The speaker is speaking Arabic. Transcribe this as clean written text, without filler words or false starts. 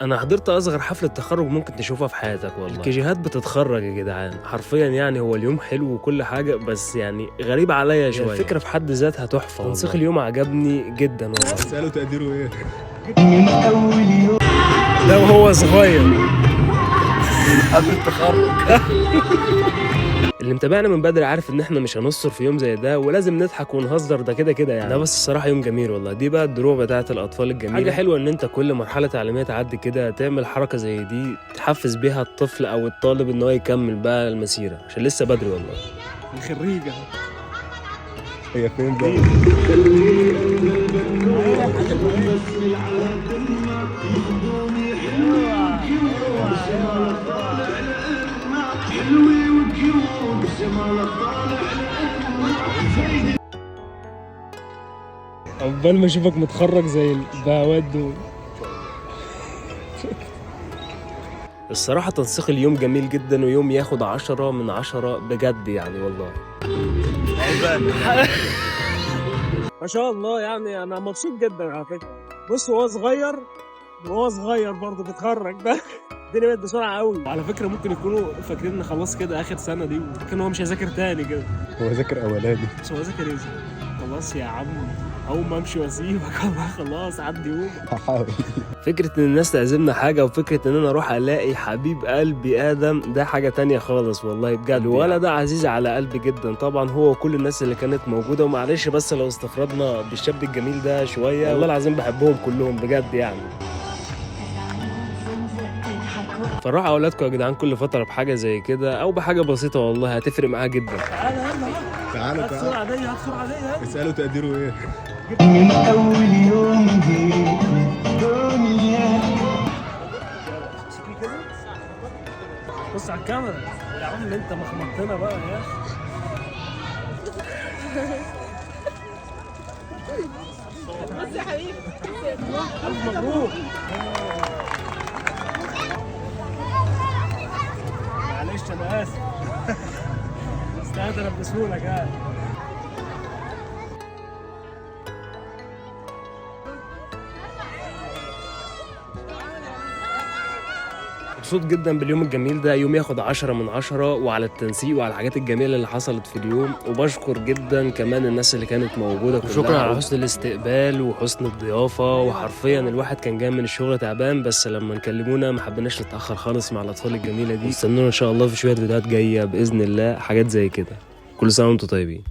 انا حضرت اصغر حفله تخرج ممكن تشوفها في حياتك والله. الكيجيهات بتتخرج يا جدعان حرفيا، يعني هو اليوم حلو وكل حاجه، بس يعني غريب عليا شويه. الفكره في حد ذاتها تحفه. تنسيق اليوم عجبني جدا والله. سألوا تقديره ايه؟ ده وهو صغير قبل التخرج. اللي متابعنا من بدري عارف ان احنا مش هنصر في يوم زي ده، ولازم نضحك ونهزر، ده كده كده يعني. ده بس الصراحه يوم جميل والله. دي بقى الدروع بتاعه الاطفال الجميله. حاجه حلوه ان انت كل مرحله تعليميه تعدي كده تعمل حركه زي دي تحفز بيها الطفل او الطالب ان هو يكمل بقى المسيره، عشان لسه بدري والله. الخريجة هي فين بقى؟ عقبال ما اشوفك متخرج زي البهوات دول. الصراحة تنسيق اليوم جميل جدا، ويوم ياخد 10 من 10 بجد يعني والله. ما شاء الله، يعني انا مبسوط جدا على فكرة. بص وهو صغير برضه بيتخرج ده. الدنيا بقت بسرعة قوي. وعلى فكرة ممكن يكونوا فاكرين ان خلاص كده اخر سنة دي، لكن هو مش هيذاكر تاني كده. هو ذاكر اولاني بس هو ذاكر ايه؟ خلاص يا عم، اول ما امشي واسيبك والله خلاص عدي يوم. هحاول. فكرة ان الناس تعزمنا حاجة، وفكرة ان انا اروح الاقي حبيب قلبي ادم، ده حاجة تانية خالص والله بجد. الولد ده عزيز على قلبي جدا طبعا، هو وكل الناس اللي كانت موجودة. ومعلش بس لو استفردنا بالشاب الجميل ده شوية، والله العظيم بحبهم كلهم بجد يعني. فرحوا اولادكم يا جدعان كل فترة بحاجة زي كده، او بحاجة بسيطة والله هتفرق معاه جدا. تعالوا اسألوا تقديره ايه؟ من أول يوم جيت الدنيا. بص على الكاميرا يا عم، انت مخمطتنا بقى يا اخي. بص يا حبيبي، الف مبروك. معلش انا اسف. استاذن بسهولك يعني. مبسوط جدا باليوم الجميل ده، يوم ياخد 10 من 10، وعلى التنسيق وعلى الحاجات الجميلة اللي حصلت في اليوم. وبشكر جدا كمان الناس اللي كانت موجودة كلها. وشكرا على حسن الاستقبال وحسن الضيافة. وحرفيا الواحد كان جاي من الشغل تعبان، بس لما نكلمونا ما حبيناش نتأخر خالص مع الأطفال الجميلة دي. استنونا إن شاء الله في شوية فيديوهات جاية بإذن الله، حاجات زي كده. كل سنة وانتم طيبين.